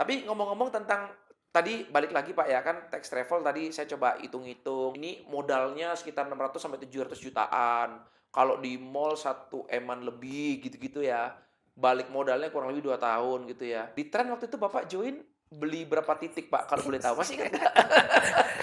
Tapi ngomong-ngomong tentang tadi balik lagi Pak ya, kan tax travel tadi saya coba hitung-hitung, ini modalnya sekitar 600 sampai 700 jutaan. Kalau di mall 1 M-an lebih gitu-gitu ya. Balik modalnya kurang lebih 2 tahun gitu ya. Di Trend waktu itu Bapak join beli berapa titik Pak kalau boleh tahu? Masih ingat nggak?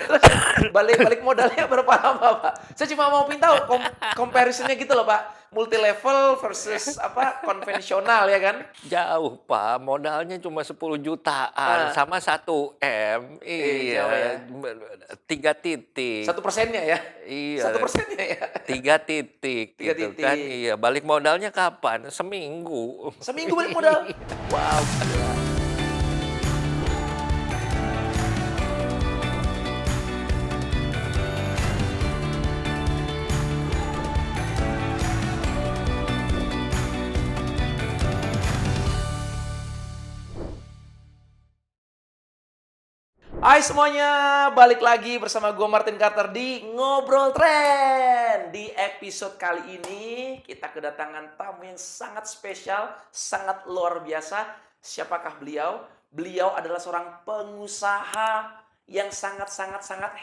Terus balik balik modalnya berapa lama Pak? Saya cuma mau pin tahu comparison gitu loh Pak, multi level versus apa, konvensional ya kan? Jauh, Pak, modalnya cuma 10 jutaan Nah, sama 1 M. jauh ya. Iya, 3 Satu titik. persennya ya? Satu Iya, persennya ya? 3 titik 3 gitu kan. titik. Iya, balik modalnya kapan? Seminggu. Seminggu balik modal? Wow, gila. Hai semuanya, balik lagi bersama gue Martin Carter di Ngobrol Tren. Di episode kali ini kita kedatangan tamu yang sangat spesial, sangat luar biasa. Siapakah beliau? Beliau adalah seorang pengusaha yang sangat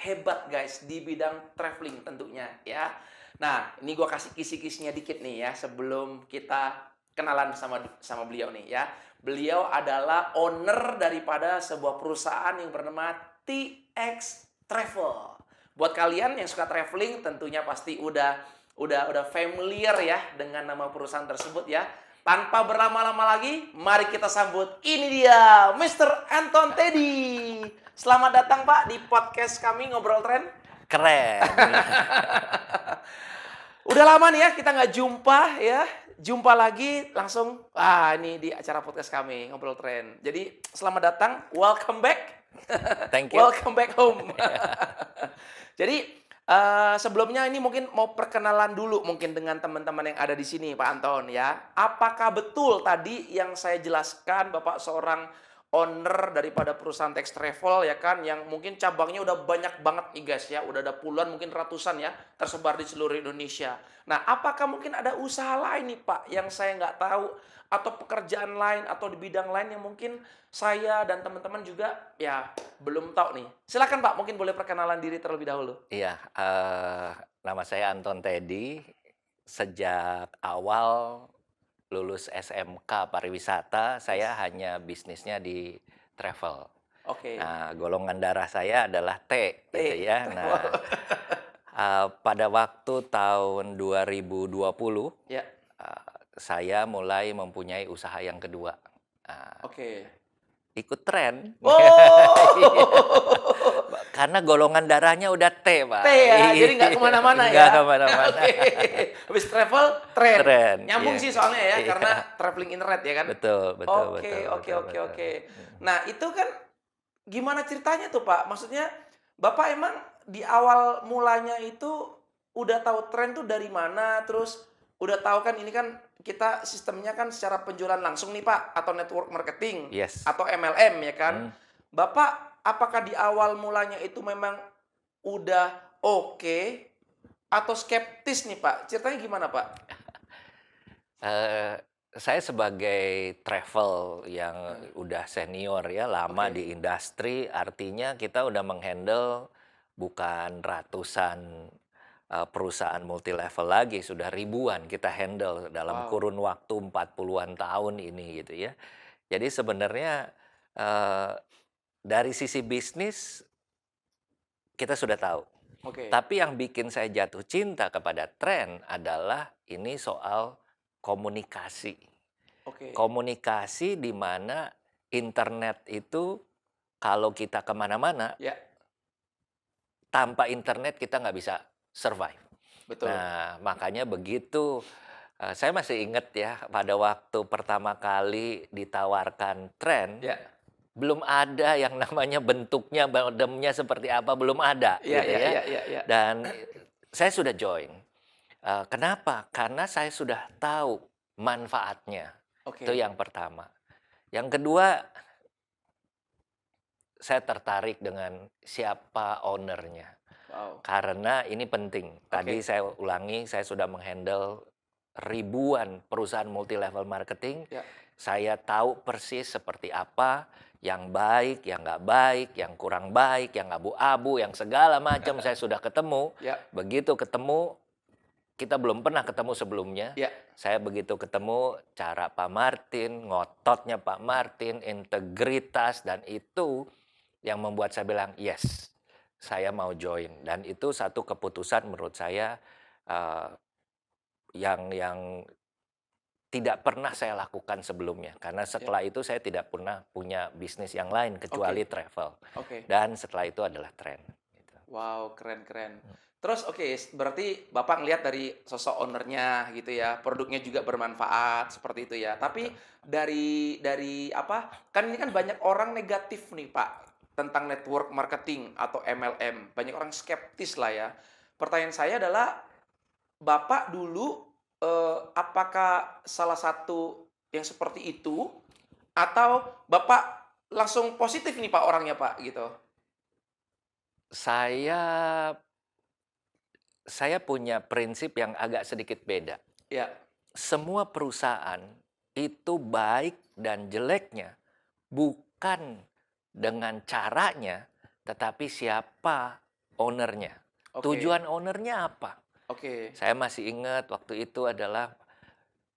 hebat guys di bidang traveling tentunya ya. Nah, ini gue kasih kisi-kisinya dikit nih ya sebelum kita kenalan sama sama beliau nih ya. Beliau adalah owner daripada sebuah perusahaan yang bernama TX Travel. Buat kalian yang suka traveling tentunya pasti udah familiar ya dengan nama perusahaan tersebut ya. Tanpa berlama-lama lagi, mari kita sambut ini dia Mr. Anton Teddy. Selamat datang Pak di podcast kami Ngobrol Tren. Keren. Udah lama nih ya kita nggak jumpa ya. Jumpa lagi langsung, ini di acara podcast kami, Ngobrol Tren. Jadi selamat datang, welcome back. Thank you. Welcome back home. Jadi sebelumnya ini mungkin mau perkenalan dulu mungkin dengan teman-teman yang ada di sini Pak Anton ya. Apakah betul tadi yang saya jelaskan Bapak seorang owner daripada perusahaan Tex Travel ya kan, yang mungkin cabangnya udah banyak banget nih guys ya, udah ada puluhan mungkin ratusan ya tersebar di seluruh Indonesia. Nah, apakah mungkin ada usaha lain nih Pak yang saya nggak tahu atau pekerjaan lain atau di bidang lain yang mungkin saya dan teman-teman juga ya belum tahu nih. Silakan Pak, mungkin boleh perkenalan diri terlebih dahulu. Iya, nama saya Anton Teddy. Sejak awal lulus SMK pariwisata, saya hanya bisnisnya di travel. Oke. Nah, golongan darah saya adalah T, gitu ya. Nah, Travel. pada waktu tahun 2020, Ya, saya mulai mempunyai usaha yang kedua. oke. Ikut tren. Oh. Karena golongan darahnya udah T, T Pak. ya, jadi nggak kemana-mana Nggak ya. kemana-mana. Oke. Habis travel, tren. Tren, Nyambung iya. sih soalnya ya, Iya. karena traveling internet ya kan? Betul betul betul Oke oke betul oke betul. oke. Nah, itu kan gimana ceritanya tuh, Pak? Maksudnya Bapak emang di awal mulanya itu udah tahu tren tuh dari mana? Terus udah tahu kan ini kan kita sistemnya kan secara penjualan langsung nih, Pak, atau network marketing Yes. atau MLM ya kan? Mmm, Bapak apakah di awal mulanya itu memang udah oke atau skeptis nih, Pak? Ceritanya gimana, Pak? eee, saya sebagai travel yang Heeh, udah senior ya, lama oke. di industri, artinya kita udah meng-handle bukan ratusan, perusahaan multi level lagi, sudah ribuan kita handle dalam Wow, kurun waktu 40-an tahun ini, gitu ya. Jadi sebenarnya, eee, dari sisi bisnis kita sudah tahu. oke Tapi yang bikin saya jatuh cinta kepada tren adalah ini soal komunikasi. oke. Komunikasi di mana internet itu kalau kita kemana-mana, Ya, tanpa internet kita nggak bisa survive. betul. Nah, makanya begitu, saya masih ingat ya pada waktu pertama kali ditawarkan tren, Ya. belum ada yang namanya bentuknya, modemnya seperti apa, belum ada Iya gitu iya ya. iya iya iya. Dan saya sudah join. Kenapa? Karena saya sudah tahu manfaatnya. Itu Oke. yang pertama. Yang kedua, saya tertarik dengan siapa ownernya. Wow. Karena ini penting. Tadi Oke. saya ulangi, saya sudah menghandle ribuan perusahaan multi level marketing. Ya. Saya tahu persis seperti apa yang baik, yang nggak baik, yang kurang baik, yang abu-abu, yang segala macam saya sudah ketemu. Ya, Begitu ketemu, kita belum pernah ketemu sebelumnya. ya, Saya begitu ketemu cara Pak Martin, ngototnya Pak Martin, integritas, dan itu yang membuat saya bilang, yes, saya mau join. Dan itu satu keputusan menurut saya eh, yang tidak pernah saya lakukan sebelumnya. Karena ya. setelah itu saya tidak pernah punya bisnis yang lain kecuali Oke, travel. oke. Dan setelah itu adalah tren. Gitu. Wow, keren keren. Terus oke, berarti Bapak ngelihat dari sosok ownernya gitu ya, produknya juga bermanfaat seperti itu ya. Tapi Betul. dari apa? Kan ini kan banyak orang negatif nih, Pak, tentang network marketing atau MLM. Banyak orang skeptis lah ya. Pertanyaan saya adalah Bapak dulu apakah salah satu yang seperti itu atau Bapak langsung positif nih Pak orangnya, Pak, gitu? Saya saya punya prinsip yang agak sedikit beda. Ya, Semua perusahaan itu baik dan jeleknya bukan dengan caranya, tetapi siapa ownernya. oke. Tujuan ownernya apa? Oke. Saya masih ingat waktu itu adalah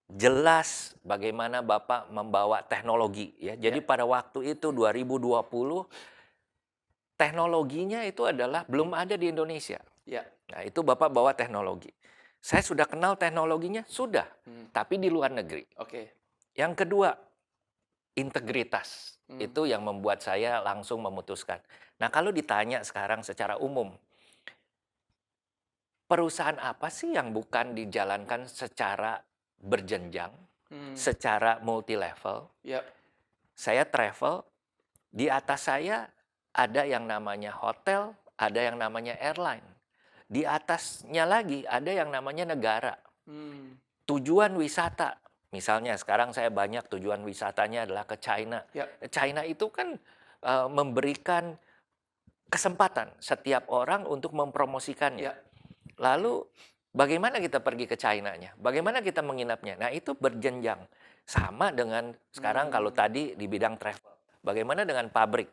jelas bagaimana Bapak membawa teknologi ya. Ya, Jadi pada waktu itu 2020 teknologinya itu adalah belum ada di Indonesia. ya. Nah, itu Bapak bawa teknologi. Saya sudah kenal teknologinya, sudah, Hmm, tapi di luar negeri. oke. Yang kedua, integritas. Hmm, Itu yang membuat saya langsung memutuskan. Nah, kalau ditanya sekarang secara umum, perusahaan apa sih yang bukan dijalankan secara berjenjang, hmm, secara multi level? ya. Saya travel, di atas saya ada yang namanya hotel, ada yang namanya airline. Di atasnya lagi ada yang namanya negara. Hmm, Tujuan wisata, misalnya sekarang saya banyak tujuan wisatanya adalah ke China. ya. China itu kan memberikan kesempatan setiap orang untuk mempromosikannya. Ya. Lalu bagaimana kita pergi ke China-nya? Bagaimana kita menginapnya? Nah, itu berjenjang. Sama dengan sekarang kalau Hmm, tadi di bidang travel. Bagaimana dengan pabrik?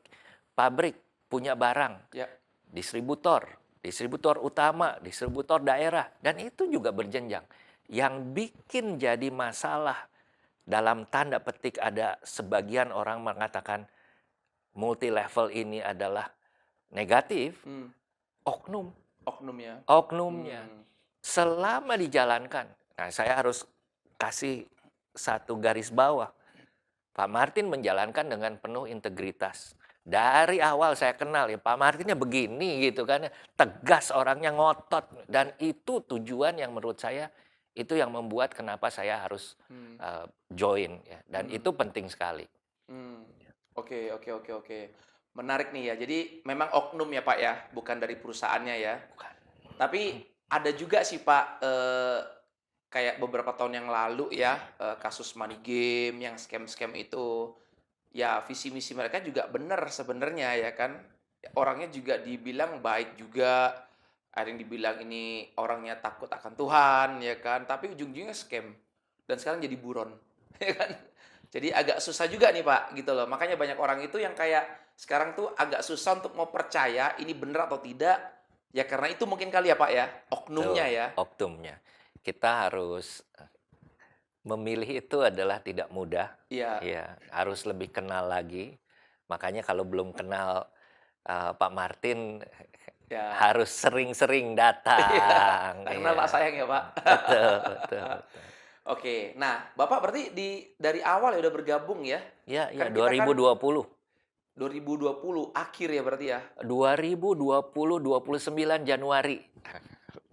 Pabrik punya barang, ya. distributor, distributor utama, distributor daerah, dan itu juga berjenjang. Yang bikin jadi masalah dalam tanda petik ada sebagian orang mengatakan multi level ini adalah negatif, Hmm, oknum. oknum ya. Oknumnya. Hmm, Selama dijalankan. Nah, saya harus kasih satu garis bawah. Pak Martin menjalankan dengan penuh integritas. Dari awal saya kenal ya, Pak Martinnya begini gitu kan, tegas orangnya, ngotot, dan itu tujuan yang menurut saya itu yang membuat kenapa saya harus hmm, join ya, dan hmm, itu penting sekali. hmm. Oke, oke, oke, oke. Menarik nih ya. Jadi memang oknum ya Pak ya, bukan dari perusahaannya ya. Bukan. Tapi ada juga sih Pak, kayak beberapa tahun yang lalu ya, kasus money game yang scam-scam itu. Ya visi misi mereka juga benar sebenarnya ya kan. Orangnya juga dibilang baik juga, ada yang dibilang ini orangnya takut akan Tuhan ya kan, tapi ujung-ujungnya scam dan sekarang jadi buron ya kan. Jadi agak susah juga nih Pak gitu loh. Makanya banyak orang itu yang kayak sekarang tuh agak susah untuk mau percaya ini benar atau tidak, ya karena itu mungkin kali ya Pak ya, oknumnya Betul, ya. oknumnya. Kita harus memilih itu adalah tidak mudah, Iya, ya, harus lebih kenal lagi. Makanya kalau belum kenal, Pak Martin, ya. harus sering-sering Iya, datang, karena Pak iya. sayang ya Pak. Betul, betul, betul. Oke, nah Bapak berarti dari awal ya udah bergabung ya? Iya, iya, Kan dua kita ribu kan dua puluh, 2020 akhir ya berarti ya? 2029 Januari.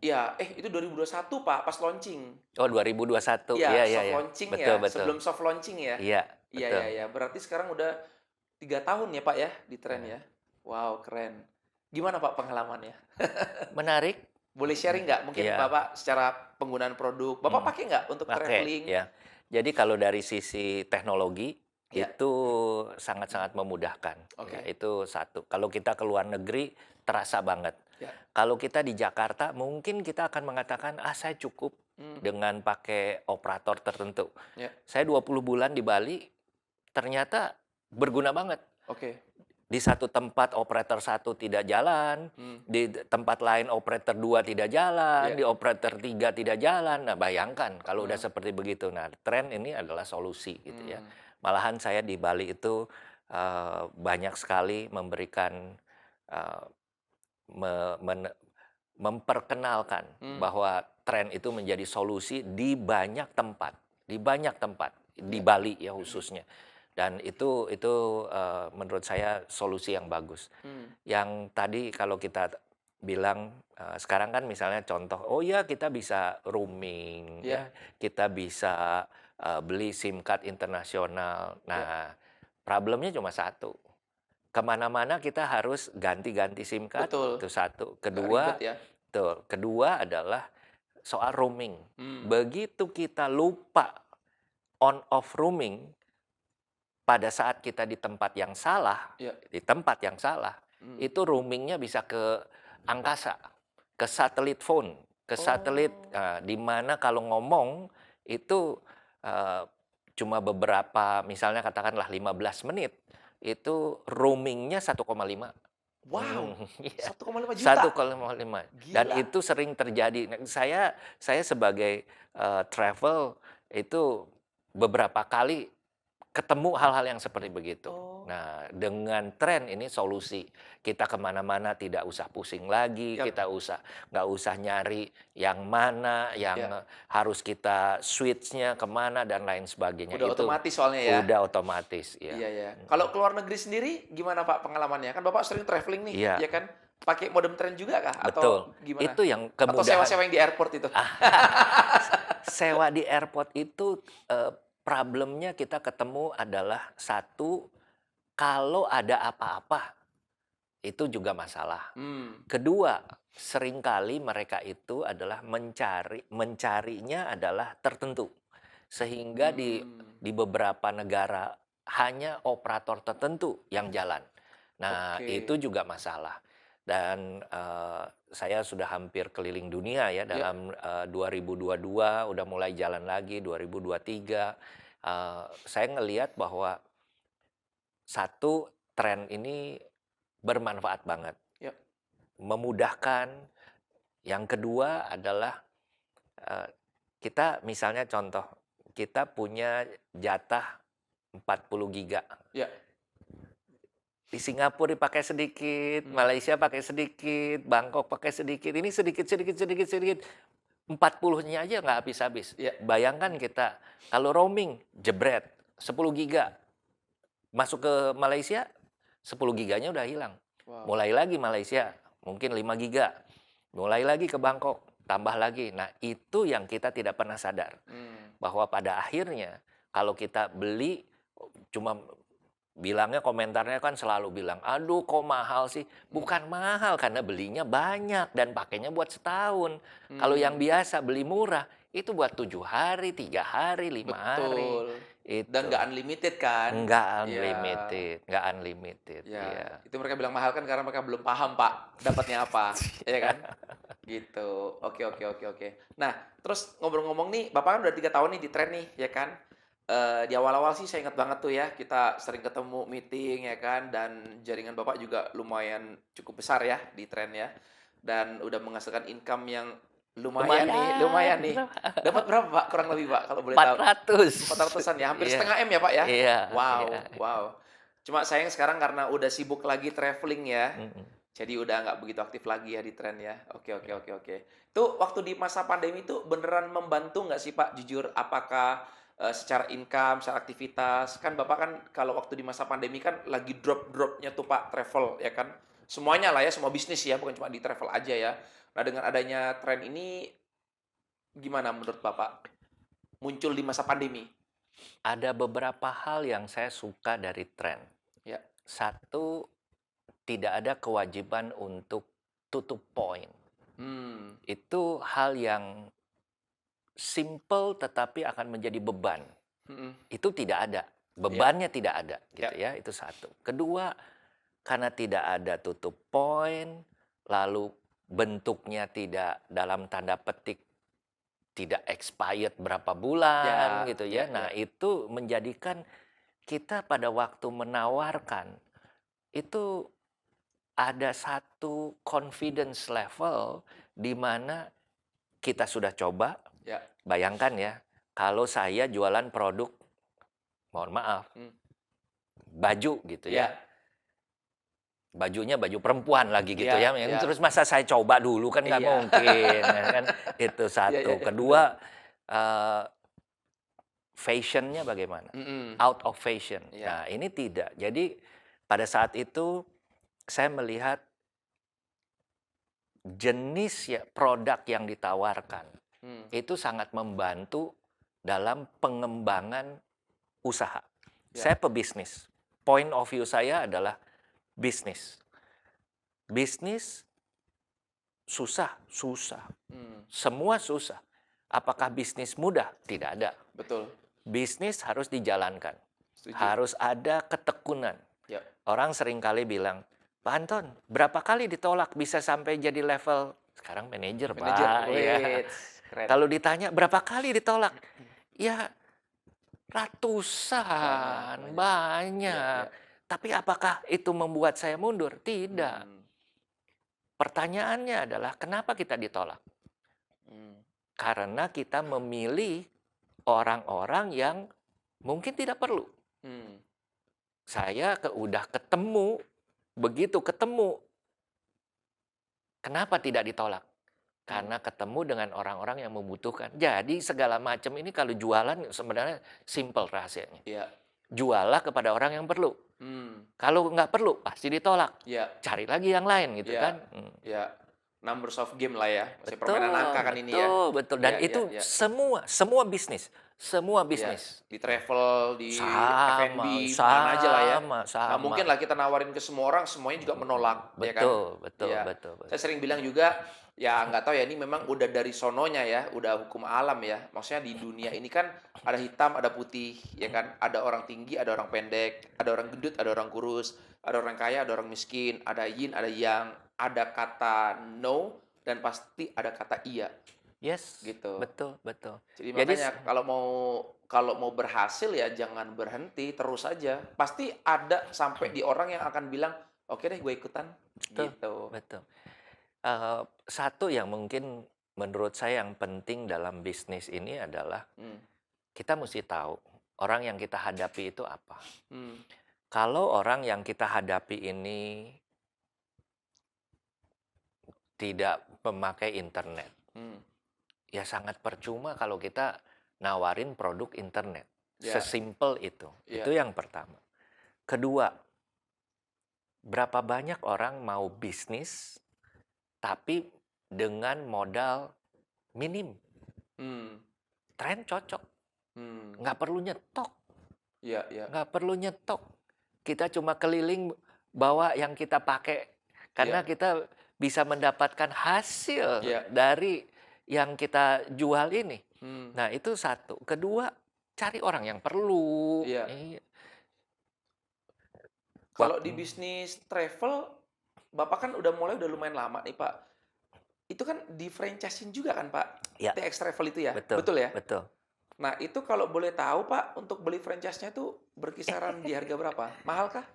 Iya, itu 2021 Pak, pas launching. Oh, 2021, iya, Iya, iya, soft iya. launching Betul, ya, betul. sebelum soft launching ya? Iya, Iya, iya, betul. iya, berarti sekarang udah 3 tahun ya Pak ya, di tren Nah, ya? Wow, keren. Gimana Pak pengalamannya? menarik, Boleh sharing nggak? Mungkin iya, Bapak secara penggunaan produk, Bapak mhm. pakai nggak untuk Pakai, traveling? ya. Jadi kalau dari sisi teknologi, Iya, itu sangat-sangat memudahkan, ya, oke. itu satu. Kalau kita ke luar negeri, terasa banget. Ya, Kalau kita di Jakarta, mungkin kita akan mengatakan, "Ah, saya cukup hmm, dengan pakai operator tertentu." ya, Saya 20 bulan di Bali, ternyata berguna banget. Oke. Di satu tempat operator satu tidak jalan, Hmm. di tempat lain operator 2 tidak jalan, Iya. di operator 3 tidak jalan. Nah, bayangkan kalau udah Heeh. seperti begitu. Nah, tren ini adalah solusi gitu ya. Hmm. Malahan saya di Bali itu, banyak sekali memberikan, eee, me mene memperkenalkan Hmm. bahwa tren itu menjadi solusi di banyak tempat, di Iya. Bali ya khususnya. Dan itu, menurut saya solusi yang bagus. Hmm. Yang tadi kalau kita bilang, sekarang kan misalnya contoh, oh ya kita bisa roaming Iya. ya, kita bisa, beli SIM card internasional. Iya. Nah, problemnya cuma satu, kemana-mana kita harus ganti-ganti SIM card, Betul. itu satu. Agak ribet Kedua ya. betul, kedua adalah soal roaming. Hmm. Begitu kita lupa on off roaming, pada saat kita Iya. di tempat yang salah, Hmm. itu roamingnya bisa ke angkasa, ke satelit phone, ke satelit, Oh. di mana kalau ngomong itu, eee, cuma beberapa misalnya katakanlah 15 menit, itu roamingnya 1,5. Wow. Iya, 1,5 juta. 1,5 dan Gila. itu sering terjadi. Nah, saya sebagai, travel itu beberapa kali ketemu hal-hal yang seperti begitu. Oh. Nah, dengan tren ini solusi. Kita kemana mana tidak usah pusing lagi, Yap. nggak usah nyari yang mana, yang Ya. harus kita switch-nya kemana dan lain sebagainya. Udah Itu otomatis soalnya ya. udah otomatis, ya. Iya ya. Mhm. Kalau ke luar negeri sendiri gimana Pak pengalamannya? Kan Bapak sering traveling nih, Iya, ya kan? Pakai modem tren juga kah? betul. Atau gimana? Itu yang Atau kemudahan. sewa-sewa yang di airport itu? Sewa di airport itu, problemnya kita ketemu adalah satu, kalau ada apa-apa, itu juga masalah. Hmm. Kedua, seringkali mereka itu adalah mencarinya adalah tertentu. Sehingga Hmm. di beberapa negara hanya operator tertentu yang jalan. Nah, Oke. itu juga masalah. Dan, saya sudah hampir keliling dunia ya Ya. dalam, 2022 udah mulai jalan lagi, 2023. Saya ngelihat bahwa satu, tren ini bermanfaat banget, Ya. memudahkan. Yang kedua adalah, eee, kita misalnya contoh, kita punya jatah 40 giga. Ya. Di Singapura dipakai sedikit, Hmm. Malaysia pakai sedikit, Bangkok pakai sedikit, ini sedikit sedikit sedikit sedikit, 40-nya aja nggak habis-habis. Ya. Bayangkan kita kalau roaming, jebret, 10 giga, masuk ke Malaysia, 10 giganya udah hilang. Wow. Mulai lagi Malaysia, mungkin 5 giga, mulai lagi ke Bangkok, tambah lagi. Nah, itu yang kita tidak pernah sadar, Hmm. bahwa pada akhirnya kalau kita beli cuma bilangnya, komentarnya kan selalu bilang, "Aduh kok mahal sih?" Bukan mahal, karena belinya banyak dan pakainya buat setahun. Kalau yang Hmm. biasa beli murah, itu buat 7 hari, 3 hari, 5 hari. Betul. Dan Itu. nggak unlimited kan? Iya. Nggak unlimited, Ya, iya. itu mereka bilang mahal kan karena mereka belum paham, Pak, dapatnya apa, ya kan? Gitu. Oke oke oke oke. Nah, terus ngomong-ngomong nih, Bapak kan udah 3 tahun nih di tren nih, ya kan? Di awal-awal sih saya ingat banget tuh ya, kita sering ketemu meeting ya kan, dan jaringan Bapak juga lumayan cukup besar ya di tren ya. Dan udah menghasilkan income yang lumayan nih, Lumayan, lumayan nih. Dapat berapa, Pak, kurang lebih, Pak, kalau boleh tahu? 400. 400-an ya, hampir Iya, setengah M ya, Pak, ya? iya, iya. Wow wow. Cuma sayang sekarang karena udah sibuk lagi traveling ya, Mhm. jadi udah nggak begitu aktif lagi ya di tren ya. Oke oke oke oke. Itu waktu di masa pandemi itu beneran membantu nggak sih, Pak? Jujur, apakah, secara income, secara aktivitas? Kan Bapak kan kalau waktu di masa pandemi kan lagi drop-dropnya tuh, Pak, travel ya kan? Semuanya lah ya, semua bisnis ya, bukan cuma di travel aja ya. Nah, dengan adanya tren ini, gimana menurut Bapak? Muncul di masa pandemi? Ada beberapa hal yang saya suka dari tren. Ya. Satu, tidak ada kewajiban untuk tutup poin. Hmm. Itu hal yang simple tetapi akan menjadi beban. Mhm. Itu tidak ada, Iya. bebannya tidak ada gitu Ya. ya, itu satu. Kedua, karena tidak ada tutup poin, lalu bentuknya tidak dalam tanda petik tidak expired berapa bulan Ya gitu ya ya. Nah, ya. itu menjadikan kita pada waktu menawarkan itu ada satu confidence level di mana kita sudah coba. Ya. Bayangkan ya, kalau saya jualan produk, mohon maaf, baju gitu ya. Ya. Bajunya baju perempuan lagi gitu Iya, ya. iya. Terus masa saya coba dulu kan nggak Iya. mungkin ya kan. Itu Iya, satu. iya, iya, Kedua, fashionnya bagaimana? Out of fashion. Iya. Nah, ini tidak. Jadi pada saat itu saya melihat jenis ya produk yang ditawarkan itu sangat membantu dalam pengembangan usaha. Ya. Saya pebisnis. Point of view saya adalah bisnis. Bisnis susah. Semua susah. Apakah bisnis mudah? Tidak ada. Betul. Bisnis harus dijalankan. Setuju. Harus ada ketekunan. Ya. Orang seringkali bilang, Pak Anton, berapa kali ditolak bisa sampai jadi level sekarang manajer, Manajer. Pak. Ya. Keren. Kalau ditanya berapa kali ditolak, ya ratusan, banyak. Ya. Tapi apakah itu membuat saya mundur? Tidak. Pertanyaannya adalah kenapa kita ditolak? Karena kita memilih orang-orang yang mungkin tidak perlu. Saya udah ketemu, begitu ketemu, kenapa tidak ditolak? Karena ketemu dengan orang-orang yang membutuhkan. Jadi segala macam ini kalau jualan sebenarnya simple rahasianya. Iya. Jualah kepada orang yang perlu. Kalau nggak perlu pasti ditolak. Iya. Cari lagi yang lain gitu Iya. kan. Ya. Numbers of game lah ya. Masih Betul, permainan angka kan ini ya. betul. Dan Iya, itu iya, iya. semua bisnis. Semua Iya. bisnis. Di travel, di Sama, F&B, mana aja lah ya. sama. Nggak mungkin lah kita nawarin ke semua orang, semuanya juga menolak. Ya kan? Betul. Iya. Betul. Saya sering bilang juga, ya nggak tahu ya, ini memang udah dari sononya ya, udah hukum alam ya. Maksudnya di dunia ini kan ada hitam, ada putih, ya kan? Ada orang tinggi, ada orang pendek, ada orang gendut, ada orang kurus, ada orang kaya, ada orang miskin, ada yin, ada yang, ada kata no, dan pasti ada kata iya. Yes, Gitu. betul. Jadi Jadi makanya kalau mau berhasil ya jangan berhenti, terus aja. Pasti ada sampai di orang yang akan bilang, oke deh gue ikutan. Gitu. betul. Satu yang mungkin menurut saya yang penting dalam bisnis ini adalah kita mesti tahu orang yang kita hadapi itu apa. Kalau orang yang kita hadapi ini tidak memakai internet, ya sangat percuma kalau kita nawarin produk internet. Ya. Sesimpel itu. Ya. Itu yang pertama. Kedua, berapa banyak orang mau bisnis tapi dengan modal minim. Tren cocok. Nggak perlu nyetok. Iya. Nggak perlu nyetok. Kita cuma keliling bawa yang kita pakai. Karena kita bisa mendapatkan hasil dari yang kita jual ini. Nah, itu satu. Kedua, cari orang yang perlu. Iya. Kalau di bisnis travel, Bapak kan udah lumayan lama nih, Pak. Itu kan di franchise-in juga kan, Pak? Ya. TX Travel itu ya? Betul ya? Betul. Nah, itu kalau boleh tahu, Pak, untuk beli franchise-nya itu berkisaran di harga berapa? Mahal kah?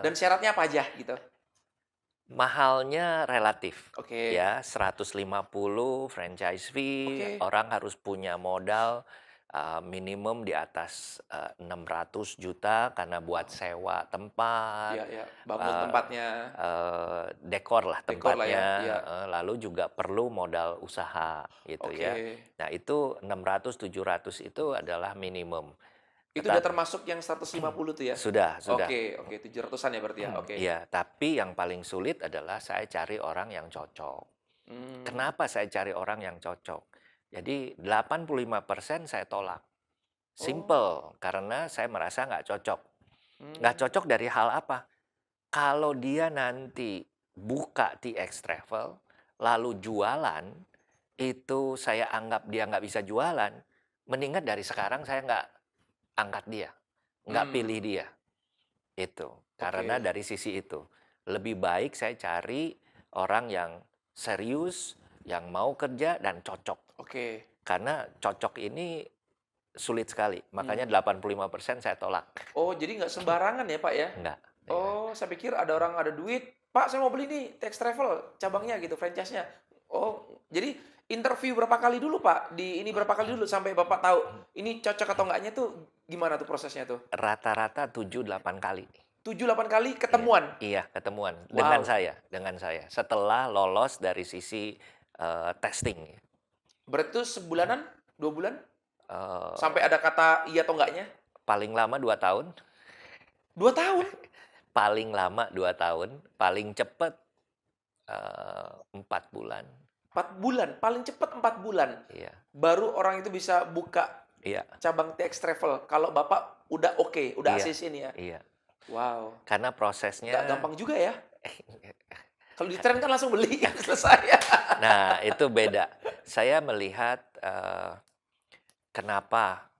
Dan syaratnya apa aja gitu? Mahalnya relatif. Oke. Ya, 150 franchise fee, Oke. orang harus punya modal minimum di atas 600 juta karena buat sewa tempat, Iya. Bangun tempatnya. dekor lah Dekor lah ya, tempatnya, iya. lalu juga perlu modal usaha gitu ya. Oke. Nah, itu 600-700 itu adalah minimum. Itu udah termasuk yang 150 tuh ya? Sudah. Oke, 700-an ya berarti ya? Oke. Iya, tapi yang paling sulit adalah saya cari orang yang cocok. Kenapa saya cari orang yang cocok? Jadi 85% saya tolak. Simple, karena saya merasa nggak cocok. Nggak cocok dari hal apa? Kalau dia nanti buka TX Travel, lalu jualan, itu saya anggap dia nggak bisa jualan, mendingan dari sekarang saya nggak angkat dia, nggak pilih dia. Itu, karena dari sisi itu. Lebih baik saya cari orang yang serius, yang mau kerja dan cocok. Oke. Karena cocok ini sulit sekali. Makanya 85% saya tolak. Oh, jadi nggak sembarangan ya, Pak ya? Enggak. Oh, saya pikir ada orang ada duit, "Pak, saya mau beli nih TX Travel cabangnya gitu, franchise-nya." Oh, jadi interview berapa kali dulu, Pak? Di ini berapa kali dulu sampai Bapak tahu ini cocok atau enggaknya tuh gimana tuh prosesnya tuh? Rata-rata 7, 8 kali. 7 8 kali Iya, ketemuan? iya ketemuan Wow, dengan saya. Setelah lolos dari sisi, testing ya, berarti tuh sebulanan, 2 bulan? Sampai eee, ada kata iya atau enggaknya? paling lama 2 tahun, 2 tahun? paling lama 2 tahun, paling cepet, 4 bulan. 4 bulan, paling cepat 4 bulan. Iya, Baru orang itu bisa buka iya, cabang TX Travel, kalau Bapak udah oke, udah iya, ACC nih ya? iya. Wow, Karena nggak prosesnya gampang juga ya? Kalau di tren kan langsung beli, selesai ya. nah itu beda. Saya melihat, kenapa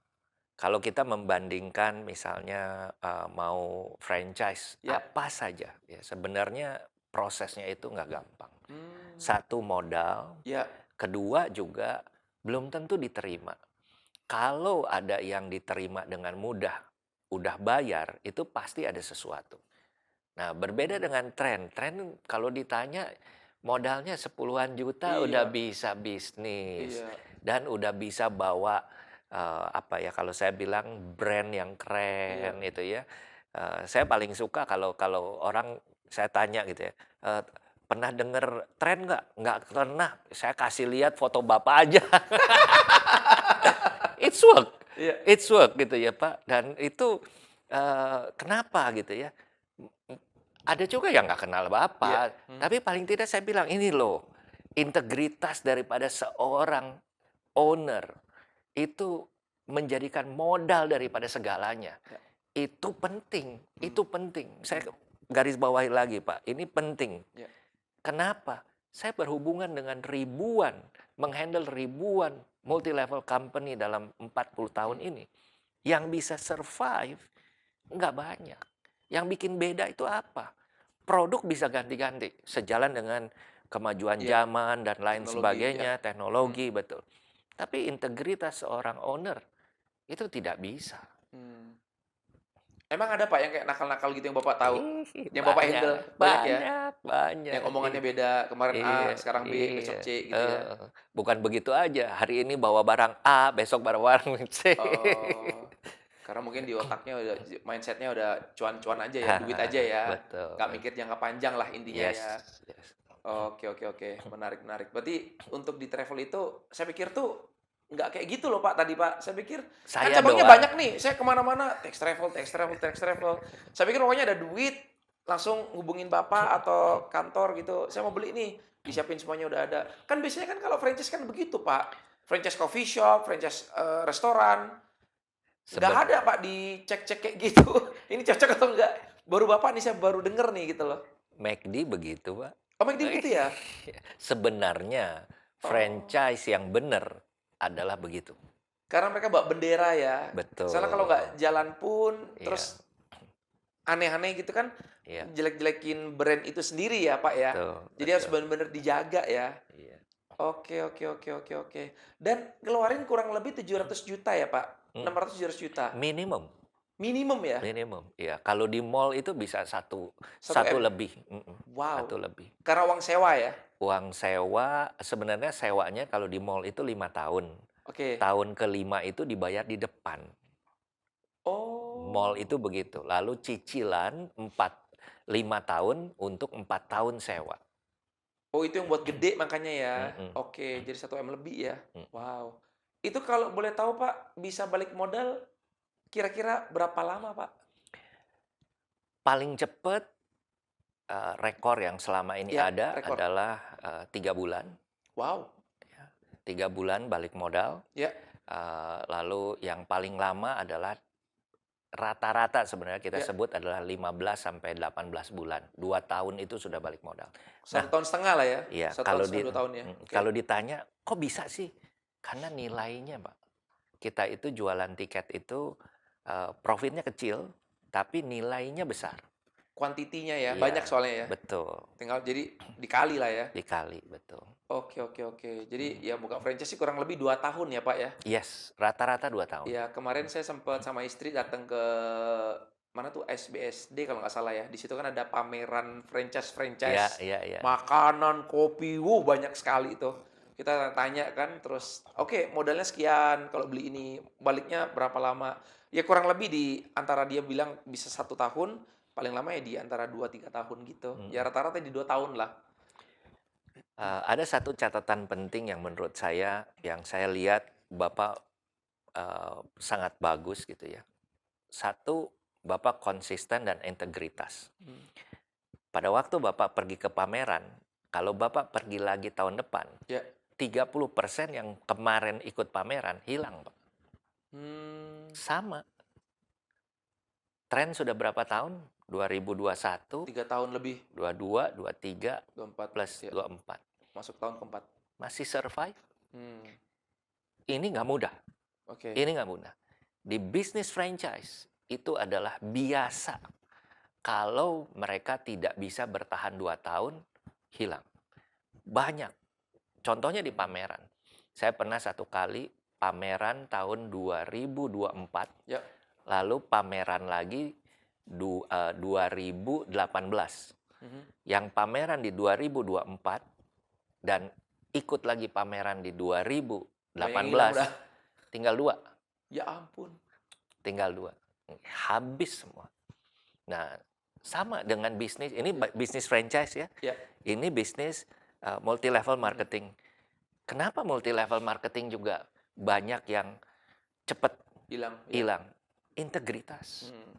kalau kita membandingkan misalnya, mau franchise Ya, apa saja ya, sebenarnya prosesnya itu nggak gampang. mmm, Satu modal, ya, kedua juga belum tentu diterima. Kalau ada yang diterima dengan mudah, udah bayar, itu pasti ada sesuatu. Nah, berbeda mmm, dengan tren. Tren kalau ditanya modalnya sepuluhan juta udah iya, bisa bisnis iya, dan udah bisa bawa, apa ya, kalau saya bilang brand yang iya, keren itu ya. Saya paling suka kalau kalau orang saya tanya gitu ya, "Pernah denger tren nggak?" "Nggak pernah." Saya kasih lihat foto Bapak aja. It's work iya, it's work gitu ya, Pak, dan itu, kenapa gitu ya, ada juga yang nggak kenal iya, Bapak, tapi paling tidak saya bilang, "Ini loh, integritas daripada seorang owner, itu menjadikan modal daripada segalanya." iya, Itu penting mmm, itu penting. mmm, Saya garis bawahi lagi, Pak, ini penting. iya, Kenapa? Saya berhubungan dengan ribuan, menghandle ribuan multi level company dalam 40 tahun mmm, ini. Yang bisa survive nggak banyak. Yang bikin beda itu apa? Produk bisa ganti-ganti, sejalan dengan kemajuan iya, zaman dan lain teknologi, iya, sebagainya, mmm, teknologi, betul. Tapi integritas seorang owner itu tidak bisa. mmm. Emang ada, Pak, yang kayak nakal-nakal gitu yang Bapak tahu? Yang Bapak Banyak handle? Banyak ya? banyak Yang banyak, omongannya beda, kemarin A, iya sekarang B, iya, besok C gitu ya? bukan begitu aja, hari ini bawa barang A, besok bawa barang C. Oh, karena mungkin di otaknya udah mindset-nya udah cuan-cuan aja ya, duit aja ya, nggak Betul, mikir jangka panjang lah intinya ya. yes yes. Oke oke oke, menarik menarik. Berarti untuk di travel itu, saya pikir tuh nggak kayak gitu loh Pak tadi Pak. Saya pikir, kan Saya cabangnya doang banyak nih, saya kemana mana tax travel tax travel tax travel. Saya pikir pokoknya ada duit, langsung hubungin Bapak atau kantor gitu, "Saya mau beli nih," disiapin semuanya udah ada. Kan biasanya kan kalau franchise kan begitu Pak, franchise coffee shop, franchise, restoran, nggak seben ada Pak dicek-cek kayak gitu, ini cocok atau enggak. Baru Bapak nih saya baru denger nih gitu loh. McD begitu, Pak. Oh McD begitu ya? Sebenarnya Oh. franchise yang benar adalah begitu. Karena mereka bawa bendera ya. Soalnya kalau Betul, nggak jalan pun, iya terus aneh-aneh gitu kan, iya, jelek-jelekin brand itu sendiri ya, Pak, ya. betul Jadi harus betul, benar-benar dijaga ya. iya, Oke oke oke oke oke. Dan ngeluarin kurang lebih 700 juta ya, Pak? mhm, 600, 700 juta? minimum Minimum ya? minimum, iya. Kalau di mall itu bisa Satu satu m lebih, Wow. 1 lebih. Karena uang sewa ya? Uang sewa sebenarnya sewanya kalau di mall itu 5 tahun. Oke. Tahun kelima itu dibayar di depan. Mall Oh. itu begitu. Lalu cicilan 5 tahun untuk 4 tahun sewa. Oh, itu yang buat gede makanya ya? Mhm, Oke, jadi 1 M lebih ya? mhm. Wow. Itu kalau boleh tahu, Pak, bisa balik modal kira-kira berapa lama, Pak? Paling cepat, rekor yang selama ini Ya, ada rekor. adalah, 3 bulan. Wow, 3 bulan balik modal, ya lalu yang paling lama adalah rata-rata sebenarnya kita ya, sebut adalah 15 sampai 18 bulan. 2 tahun itu sudah balik modal. Nah, 1,5 tahun lah ya? iya, 1,5 tahun, 2 tahun ya? Oke. kalau ditanya, "Kok bisa sih?" Karena nilainya, Pak. Kita itu jualan tiket itu, profitnya kecil, tapi nilainya besar. Kuantitinya ya, banyak Iya, soalnya ya? betul, Tinggal jadi dikali lah ya? dikali, betul. Oke oke oke. Jadi Mhm. ya buka franchise sih kurang lebih 2 tahun ya, Pak, ya? Yes, rata-rata 2 tahun. Ya kemarin saya sempat sama istri datang ke mana tuh SBSD kalau nggak salah ya. Di situ kan ada pameran Iya, franchise-franchise iya, iya. makanan, kopi, banyak sekali itu. Kita tanya kan, terus oke modalnya sekian, kalau beli ini baliknya berapa lama? Ya kurang lebih di antara dia bilang bisa 1 tahun, paling lama ya di antara 2-3 tahun gitu. Ya Mhm. rata-rata di 2 tahun lah. Ada satu catatan penting yang menurut saya, yang saya lihat Bapak, sangat bagus gitu ya. Satu, Bapak konsisten dan integritas. Hmm. Pada waktu Bapak pergi ke pameran, kalau Bapak pergi lagi tahun depan, Ya. 30% yang kemarin ikut pameran hilang, Pak. Hmm, Sama. Tren sudah berapa tahun? 2021, 3 tahun lebih, 22, 23, 24 plus ya, 24. masuk tahun keempat. Masih survive? Hmm, Ini nggak mudah. oke. Ini nggak mudah. Di bisnis franchise, itu adalah biasa. Kalau mereka tidak bisa bertahan 2 tahun, hilang. Banyak. Contohnya di pameran. Saya pernah satu kali pameran tahun 2024, Ya. lalu pameran lagi 2018. Mhm. Yang pameran di 2024 dan ikut lagi pameran di Banyak yang hilang 2018, udah. tinggal 2. Ya ampun. Tinggal 2. Habis semua. Nah, sama dengan bisnis, ini bisnis franchise ya. Ya. Ini bisnis multi level Mhm. marketing. Kenapa multi level marketing juga banyak yang cepat Hilang. Ya. hilang? Integritas. Hmm.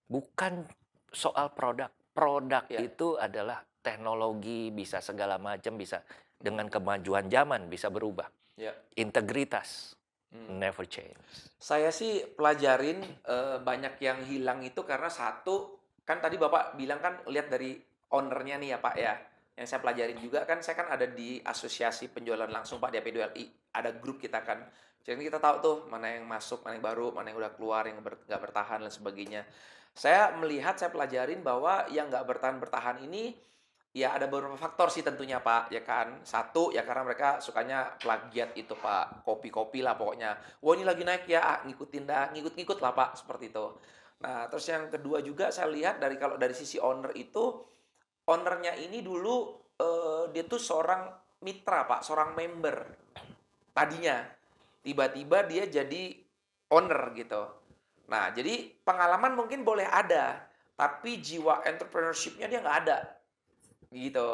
Bukan soal produk. Produk Ya. itu adalah teknologi, bisa segala macam, bisa dengan kemajuan zaman bisa berubah. Ya. Integritas Hmm. never change. Saya sih pelajarin banyak yang hilang itu karena satu, kan tadi Bapak bilang kan lihat dari ownernya nih ya Pak ya. Yang saya pelajarin juga kan saya kan ada di asosiasi penjualan langsung Pak di AP2LI. Ada grup kita kan. Jadi kita tahu tuh mana yang masuk, mana yang baru, mana yang udah keluar, yang nggak bertahan dan sebagainya. Saya melihat, saya pelajarin bahwa yang nggak bertahan-bertahan ini ya ada beberapa faktor sih tentunya Pak, ya kan. Satu, ya karena mereka sukanya plagiat itu Pak, kopi-kopi lah pokoknya. Wah ini lagi naik ya, ngikutin dah, ngikut-ngikut lah Pak, seperti itu. Nah, terus yang kedua juga saya lihat dari kalau dari sisi owner itu, ownernya ini dulu dia tuh seorang mitra Pak, seorang member tadinya. Tiba-tiba dia jadi owner gitu. Nah, jadi pengalaman mungkin boleh ada, tapi jiwa entrepreneurship-nya dia nggak ada. Gitu.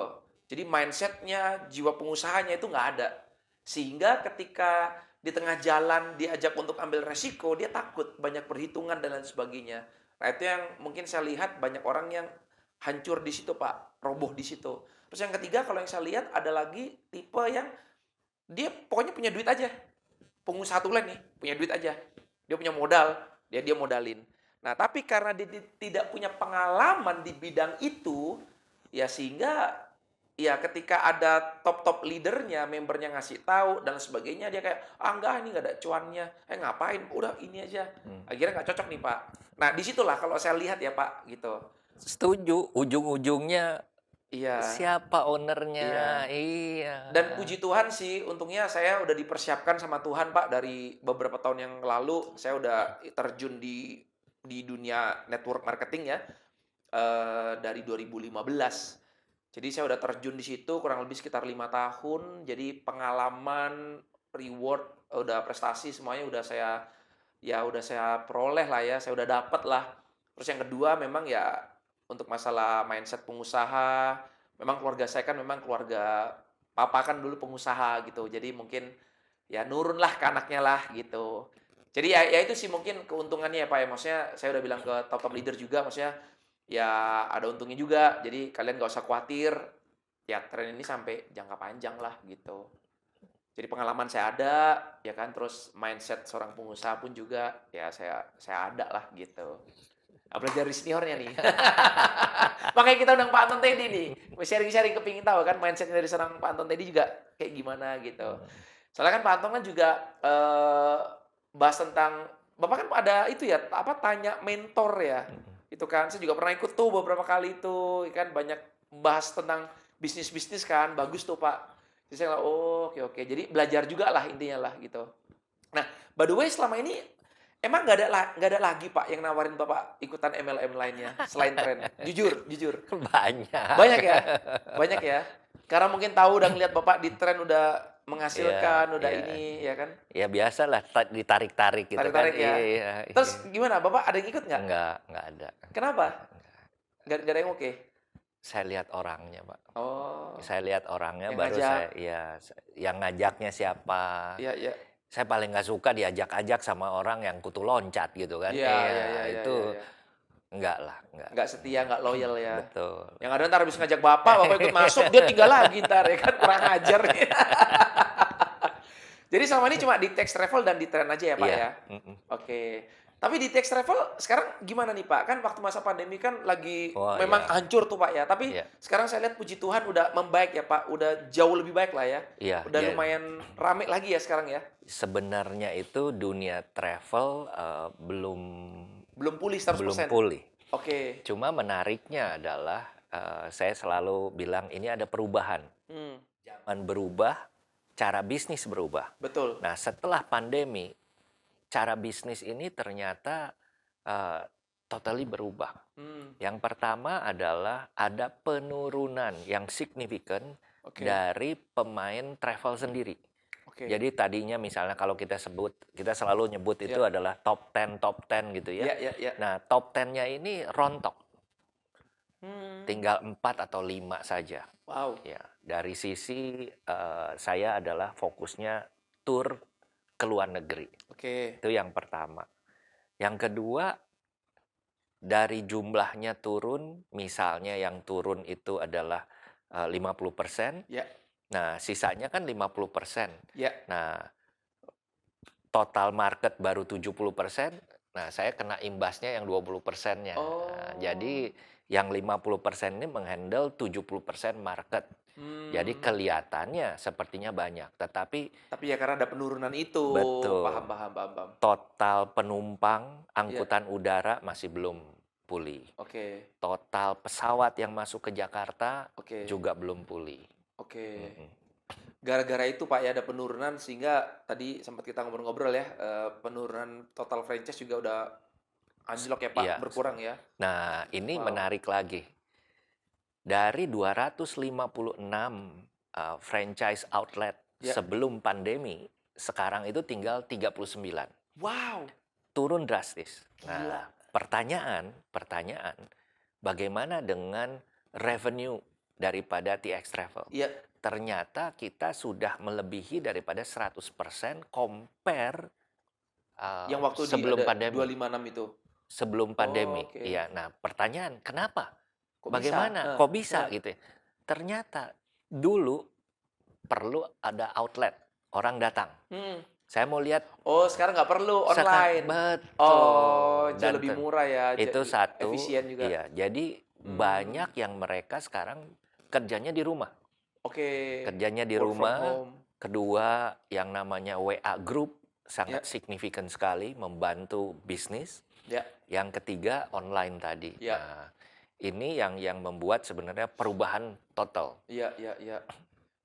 Jadi mindsetnya, jiwa pengusahanya itu nggak ada. Sehingga ketika di tengah jalan diajak untuk ambil resiko, dia takut, banyak perhitungan dan lain sebagainya. Nah, itu yang mungkin saya lihat banyak orang yang hancur di situ, Pak. Roboh di situ. Terus yang ketiga, kalau yang saya lihat ada lagi tipe yang dia pokoknya punya duit aja. Pengusaha tulen nih, punya duit aja. Dia punya modal, dia modalin. Nah, tapi karena dia tidak punya pengalaman di bidang itu, ya sehingga ya ketika ada top-top leadernya, membernya ngasih tahu dan sebagainya, dia kayak, ah enggak ini nggak ada cuannya. Ngapain? Udah ini aja. Hmm. Akhirnya nggak cocok nih Pak. Nah disitulah kalau saya lihat ya Pak gitu. Setuju, ujung-ujungnya Iya, siapa ownernya? iya. Iya. Dan puji Tuhan sih, untungnya saya udah dipersiapkan sama Tuhan Pak dari beberapa tahun yang lalu. Saya udah terjun di dunia network marketing ya, dari 2015. Jadi saya udah terjun di situ kurang lebih sekitar 5 tahun. Jadi pengalaman, reward, udah prestasi semuanya udah saya peroleh lah ya. Saya udah dapet lah. Terus yang kedua memang ya untuk masalah mindset pengusaha, memang keluarga saya kan memang keluarga papa kan dulu pengusaha gitu. Jadi mungkin ya nurun lah ke anaknya lah gitu. Jadi ya itu sih mungkin keuntungannya ya Pak ya. Maksudnya saya udah bilang ke top-top leader juga, maksudnya ya ada untungnya juga. Jadi kalian nggak usah khawatir, ya tren ini sampai jangka panjang lah gitu. Jadi pengalaman saya ada, ya kan, terus mindset seorang pengusaha pun juga ya saya ada lah gitu. Belajar dari seniornya nih. Makanya kita undang Pak Anton Teddy nih. Sharing-sharing kepingin tahu kan mindsetnya dari seorang Pak Anton Teddy juga kayak gimana gitu. Soalnya kan Pak Anton kan juga bahas tentang Bapak kan ada itu ya, apa tanya mentor ya. Itu kan saya juga pernah ikut tuh beberapa kali itu, kan banyak bahas tentang bisnis-bisnis kan. Bagus tuh, Pak. Jadi saya bilang, "Oh, oke oke." Jadi belajar juga lah intinya lah gitu. Nah, by the way selama ini Emang nggak ada lagi, Pak, yang nawarin Bapak ikutan MLM lainnya selain tren? Jujur jujur. Banyak. Banyak ya? Banyak ya? Karena mungkin tahu udah ngelihat Bapak di tren udah Iya, menghasilkan, udah iya. ini, ya kan? Ya biasalah ditarik-tarik gitu kan. Tarik-tarik ya? Iya, iya. Terus gimana, Bapak ada yang ikut nggak? Enggak ada. Kenapa? Enggak. Nggak ada yang oke? Saya lihat orangnya, Pak. Oh, Saya lihat orangnya yang baru ngajak. saya ya yang ngajaknya siapa. Iya iya. Saya paling nggak suka diajak-ajak sama orang yang kutu loncat gitu kan. Iya iya iya Iya, iya itu iya iya. enggak lah, enggak. Nggak setia, nggak loyal ya? Betul. Yang ada entar habis ngajak Bapak, Bapak ikut masuk, dia tinggal lagi entar ya kan, kurang ajar nih. Jadi selama ini cuma di Text Travel dan di Tren aja ya, Pak, Iya, ya? Oke. Tapi di Text Travel sekarang gimana nih, Pak? Kan waktu masa pandemi kan lagi Oh, memang iya. hancur tuh, Pak, ya. Tapi Iya. sekarang saya lihat puji Tuhan udah membaik ya, Pak. Udah jauh lebih baik lah ya. Iya, Udah lumayan rame lagi ya sekarang ya. sebenarnya itu dunia travel belum Belum pulih belum 100%. pulih. Oke. Cuma menariknya adalah saya selalu bilang ini ada perubahan. Hmm, Zaman berubah, cara bisnis berubah. betul. Nah, setelah pandemi, cara bisnis ini ternyata totally berubah. Hmm, Yang pertama adalah ada penurunan yang signifikan oke. dari pemain travel sendiri. Oke. Jadi tadinya misalnya kalau kita selalu nyebut itu Ya. adalah top 10 gitu ya. Ya, ya, ya. Nah, top 10-nya ini rontok, Hmm, tinggal 4 atau 5 saja. wow. Ya, dari sisi saya adalah fokusnya tur ke luar negeri. Oke. Itu yang pertama. Yang kedua, dari jumlahnya turun, misalnya yang turun itu adalah 50%. Ya, Nah, sisanya kan 50%. ya. Nah, total market baru 70%. Nah, saya kena imbasnya yang 20%-nya. Oh. Nah, jadi yang 50% ini menghandle 70% market. Jadi Hmm. kelihatannya sepertinya banyak, tetapi Tapi ya karena ada penurunan itu. betul, Paham, paham, paham, paham. total penumpang Ya, angkutan udara masih belum pulih. oke. Total pesawat yang masuk ke Jakarta Oke. juga belum pulih. Oke. Mm-mm. Gara-gara itu Pak ya ada penurunan sehingga tadi sempat kita ngobrol-ngobrol ya, penurunan total franchise juga udah anjlok ya Pak, Iya. berkurang ya? Nah, ini Wow. menarik lagi. Dari 256 franchise outlet Ya. sebelum pandemi, sekarang itu tinggal 39. Wow, Turun drastis. gila. Nah, pertanyaan, bagaimana dengan revenue daripada TX Travel? Iya, Ternyata kita sudah melebihi daripada 100% compare yang waktu di sebelum ada pandemi. 256 itu? Sebelum pandemi. Oke. Iya. Nah, pertanyaan, kenapa? Kok bisa? Bagaimana? Kok bisa gitu ya? Ternyata dulu perlu ada outlet, orang datang. Hmm. Saya mau lihat Oh, sekarang nggak perlu online? betul. Oh, jauh Dan lebih murah ya, itu satu, efisien juga. iya. Jadi Hmm. banyak yang mereka sekarang kerjanya di rumah. Oke. Kerjanya di Work from rumah. home. Kedua, yang namanya WA Group Ya. sangat signifikan sekali membantu bisnis. Ya, Yang ketiga, online tadi. Ya. Nah, ini yang membuat sebenarnya perubahan total. iya, iya, iya.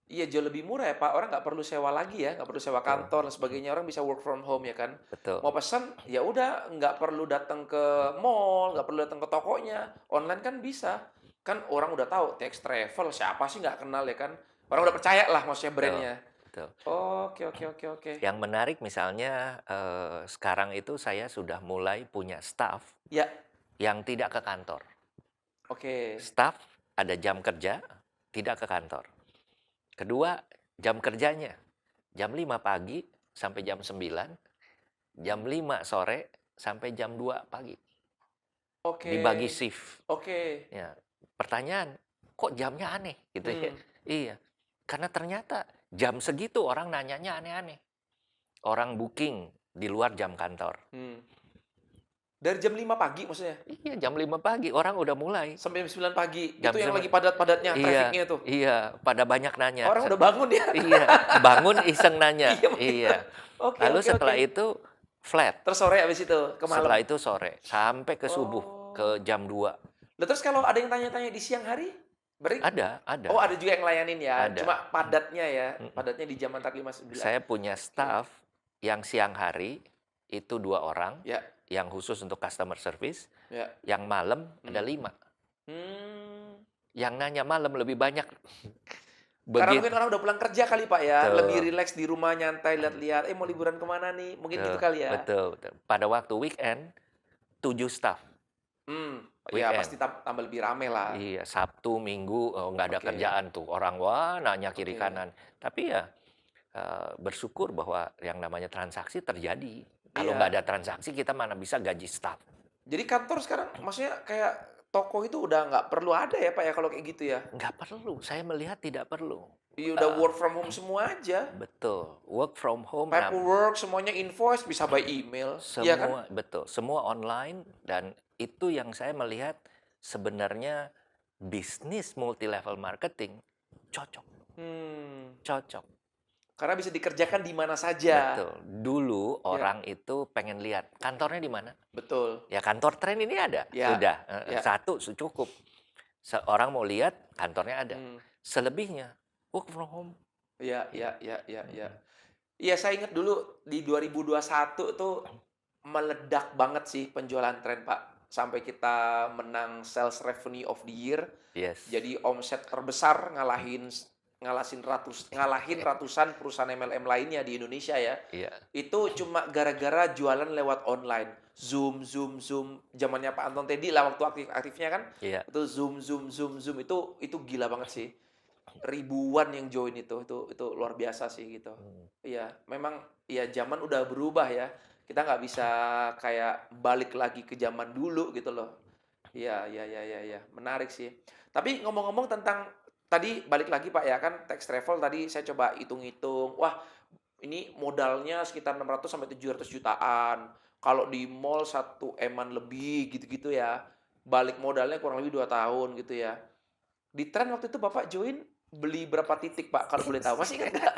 Iya, jauh lebih murah ya Pak, orang nggak perlu sewa lagi ya, nggak perlu sewa Betul. kantor dan sebagainya, orang bisa work from home ya kan. Betul. Mau pesan, ya udah nggak perlu datang ke mall, nggak perlu datang ke tokonya, online kan bisa. Kan orang udah tahu, TX Travel, siapa sih nggak kenal ya kan. Orang udah percaya lah maksudnya brandnya. Betul. Oke, oke, oke, oke. Yang menarik misalnya sekarang itu saya sudah mulai punya staff Ya, yang tidak ke kantor. oke. Staff ada jam kerja, tidak ke kantor. Kedua, jam kerjanya jam 5 pagi sampai jam 9, jam 5 sore sampai jam 2 pagi. Oke. Dibagi shift. Oke. Ya, pertanyaan, kok jamnya aneh gitu ya? Hmm. Iya, karena ternyata jam segitu orang nanyanya aneh-aneh. Orang booking di luar jam kantor. Hmm. Dari jam 5 pagi maksudnya? Iya, jam 5 pagi orang udah mulai. Sampai jam 9 pagi. Jam Itu yang 9. lagi padat-padatnya, Iya, trafficnya tuh. iya, pada banyak nanya. Orang udah bangun ya? Iya, bangun iseng nanya. Iya, bener. Iya. Oke, Lalu oke, setelah oke. itu flat. Terus sore habis itu, ke malam? Setelah itu sore sampai ke subuh, Oh. ke jam 2. Lah terus kalau ada yang tanya-tanya di siang hari? Berarti Ada. oh ada juga yang ngelayanin ya? Ada. Cuma padatnya ya? Mm-mm. Padatnya di jam antara 5 9. Saya punya staff yang siang hari itu 2 orang, Ya, yang khusus untuk customer service, ya. yang malam ada Hmm. 5. Hmm. Yang nanya malam lebih banyak. Karena mungkin Begitu. orang udah pulang kerja kali Pak ya, lebih Betul, rileks di rumah nyantai lihat-lihat, mau liburan kemana nih? Mungkin gitu betul, kali ya? betul, betul. Pada waktu weekend, 7 staff, Hmm. Ya weekend. pasti tambah lebih rame lah. Iya, Sabtu, Minggu, nggak ada Oke, kerjaan tuh. Orang, wah, nanya kiri oke. kanan. Tapi ya, bersyukur bahwa yang namanya transaksi terjadi. Kalau nggak Iya. ada transaksi, kita mana bisa gaji staff. Jadi kantor sekarang maksudnya kayak toko itu udah nggak perlu ada ya Pak ya kalau kayak gitu ya? Nggak perlu, saya melihat tidak perlu. Iya udah Eee, work from home semua aja. betul, work from home, Paperwork semuanya invoice bisa by email, iya kan? semua betul, semua online, dan itu yang saya melihat sebenarnya bisnis multi level marketing cocok, Hmm. cocok. Karena bisa dikerjakan di mana saja. Betul. Dulu Ya, orang itu pengen lihat kantornya di mana. betul. Ya kantor tren ini ada, Ya, sudah, heeh, ya. satu cukup. Orang mau lihat kantornya ada. Hmm. Selebihnya work from home. Ya, Iya. ya, ya, ya, ya. Iya, saya ingat dulu di 2021 tuh meledak banget sih penjualan tren, Pak. Sampai kita menang Sales Revenue of the Year. Yes. Jadi omset terbesar ngalahin ratusan perusahaan MLM lainnya di Indonesia ya. Iya, Itu cuma gara-gara jualan lewat online. Zoom, Zoom, Zoom. Zamannya Pak Anton Teddy lah waktu aktif-aktifnya kan. iya. Itu Zoom, Zoom, Zoom, Zoom. Itu gila banget sih. Ribuan yang join itu luar biasa sih gitu. Mmm. Iya, memang ya zaman udah berubah ya. Kita nggak bisa kayak balik lagi ke zaman dulu gitu loh. Iya, iya, iya, iya, iya, menarik sih. Tapi ngomong-ngomong tentang tadi balik lagi Pak ya, kan tax travel tadi saya coba hitung-hitung. Wah, ini modalnya sekitar 600 sampai 700 jutaan. Kalau di mall 1 M-an lebih gitu-gitu ya. Balik modalnya kurang lebih 2 tahun gitu ya. Di tren waktu itu Bapak join beli berapa titik, Pak, kalau boleh tahu? Masih ingat nggak?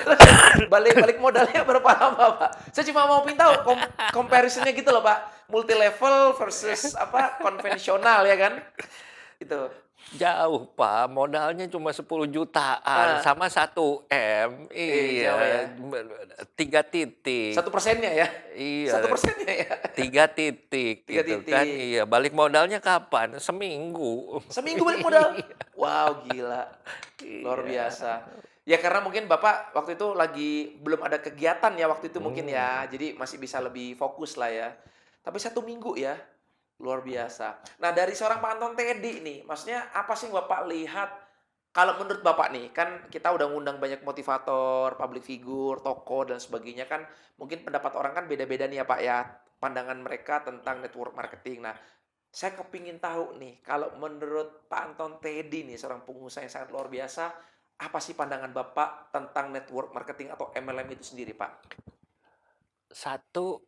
Terus balik balik modalnya berapa lama, Pak? Saya cuma mau tahu comparison-nya gitu loh, Pak. Multi level versus apa, konvensional ya kan? Itu. Jauh, Pak, modalnya cuma 10 jutaan Ah, sama 1 M. jauh Iya, ya. 3 titik. 1%-nya ya? Satu Iya. persennya ya? 3 titik 3 gitu kan, titik. iya. Balik modalnya kapan? Seminggu. Seminggu balik modal? Wow, gila. Luar Iya. biasa. Ya karena mungkin Bapak waktu itu lagi belum ada kegiatan ya waktu itu mungkin ya, Mmm, jadi masih bisa lebih fokus lah ya. Tapi 1 minggu ya, luar biasa. Nah dari seorang Pak Anton Teddy nih, maksudnya apa sih yang Bapak lihat, kalau menurut Bapak nih, kan kita udah ngundang banyak motivator, public figure, tokoh dan sebagainya kan, mungkin pendapat orang kan beda-beda nih ya Pak ya, pandangan mereka tentang network marketing. Nah, saya kepingin tahu nih, kalau menurut Pak Anton Teddy nih, seorang pengusaha yang sangat luar biasa, apa sih pandangan Bapak tentang network marketing atau MLM itu sendiri, Pak? satu,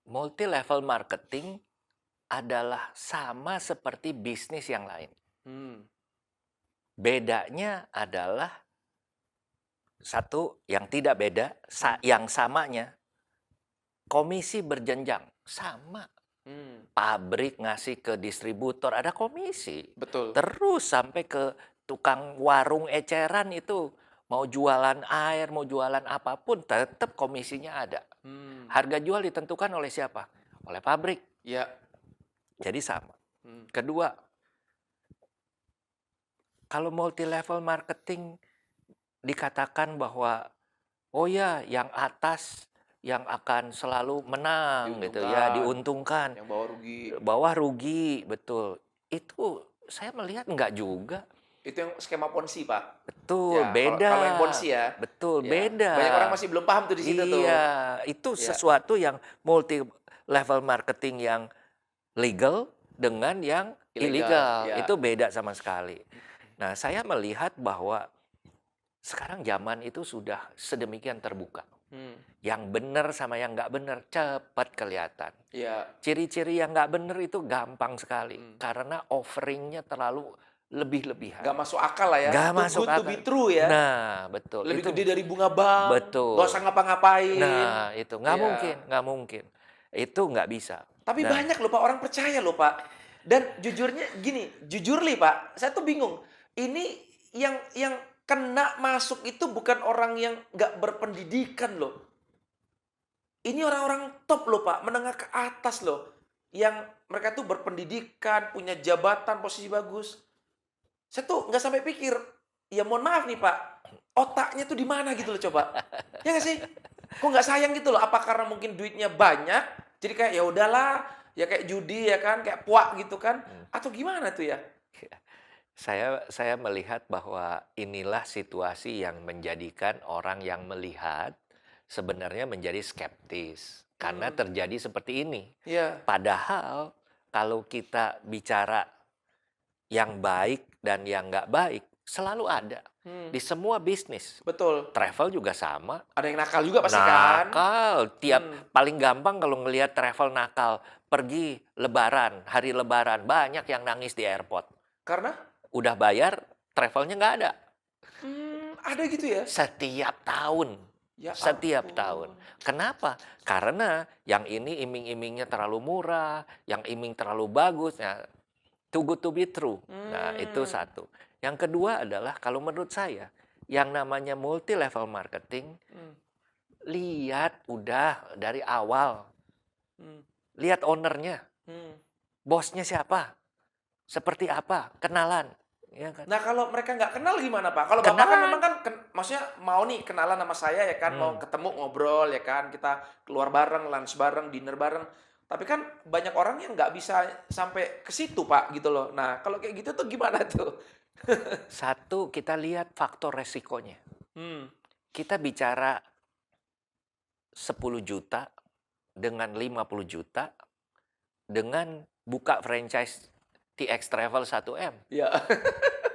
multi level marketing adalah sama seperti bisnis yang lain. Hmm, Bedanya adalah satu, yang tidak beda, hmm, yang samanya komisi berjenjang, sama. hmm, Pabrik ngasih ke distributor ada komisi. betul. Terus sampai ke tukang warung eceran itu, mau jualan air, mau jualan apapun, tetap komisinya ada. Hmm, Harga jual ditentukan oleh siapa? Oleh pabrik. ya, Jadi sama. hmm, Kedua, kalau multi level marketing dikatakan bahwa oh ya, yang atas yang akan selalu menang gitu ya, diuntungkan, diuntungkan. yang bawah rugi. Bawah rugi, betul. Itu saya melihat enggak juga. Itu yang skema Ponzi, Pak. Betul, Ya, kalau beda. kalau yang Ponzi ya. Betul, Ya, banyak orang beda. masih belum paham tuh di situ tuh. Iya, itu Ya, sesuatu yang multi level marketing yang legal dengan yang ilegal. ilegal. Ya. Itu beda sama sekali. Nah, saya melihat bahwa sekarang zaman itu sudah sedemikian terbuka. Hmm, Yang benar sama yang nggak benar cepat kelihatan. ya. Ciri-ciri yang nggak benar itu gampang sekali, Hmm. karena offeringnya terlalu lebih-lebihan. Nggak masuk akal lah ya. Nggak Too masuk good to be akal. true ya. Nah, betul. Lebih Itu gede dari bunga bank. Nggak usah betul. ngapa-ngapain. Nah, itu nggak mungkin, Ya. nggak mungkin. Itu nggak bisa. Tapi Nah, banyak loh Pak, orang percaya loh Pak. Dan jujurnya gini, jujur nih Pak, saya tuh bingung. Ini yang kena masuk itu bukan orang yang nggak berpendidikan loh. ini orang-orang top loh Pak, menengah ke atas loh, yang mereka tuh berpendidikan, punya jabatan, posisi bagus. Saya tuh nggak sampai pikir, ya mohon maaf nih Pak, otaknya tuh di mana gitu loh coba. Ya nggak sih? Kok nggak sayang gitu loh, apa karena mungkin duitnya banyak, jadi kayak ya udahlah, ya kayak judi ya kan, kayak puak gitu kan, Mmm, atau gimana tuh ya? iya. Saya melihat bahwa inilah situasi yang menjadikan orang yang melihat sebenarnya menjadi skeptis, karena Mmm, terjadi seperti ini. iya, Padahal kalau kita bicara yang baik dan yang nggak baik, selalu ada hmm, di semua bisnis. betul. Travel juga sama, Ada yang nakal juga pasti kan? nakal. Hmm, Paling gampang kalau ngelihat travel nakal, pergi lebaran, hari lebaran, banyak yang nangis di airport. karena? Udah bayar, travelnya nggak ada. Ada gitu ya? Setiap tahun. Ya Setiap tahun. ampun. Kenapa? Karena yang ini iming-imingnya terlalu murah, yang iming terlalu bagus. Nah, too good to be true. Nah, itu Mmm, satu. Yang kedua adalah kalau menurut saya, yang namanya multi level marketing, mmm, lihat udah dari awal. mmm, Lihat ownernya, mmm. bosnya siapa, seperti apa, kenalan, ya kan? Nah, kalau mereka nggak kenal gimana, Pak? Kalau Bapak kan memang Kenalan. kan maksudnya mau nih kenalan sama saya ya kan, mau Hmm. ketemu ngobrol ya kan, kita keluar bareng, lunch bareng, dinner bareng. Tapi kan banyak orang yang nggak bisa sampai ke situ, Pak, gitu loh. Nah, kalau kayak gitu tuh gimana tuh? Satu, kita lihat faktor resikonya. Hmm, Kita bicara 10 juta dengan 50 juta dengan buka franchise TX Travel 1M. iya.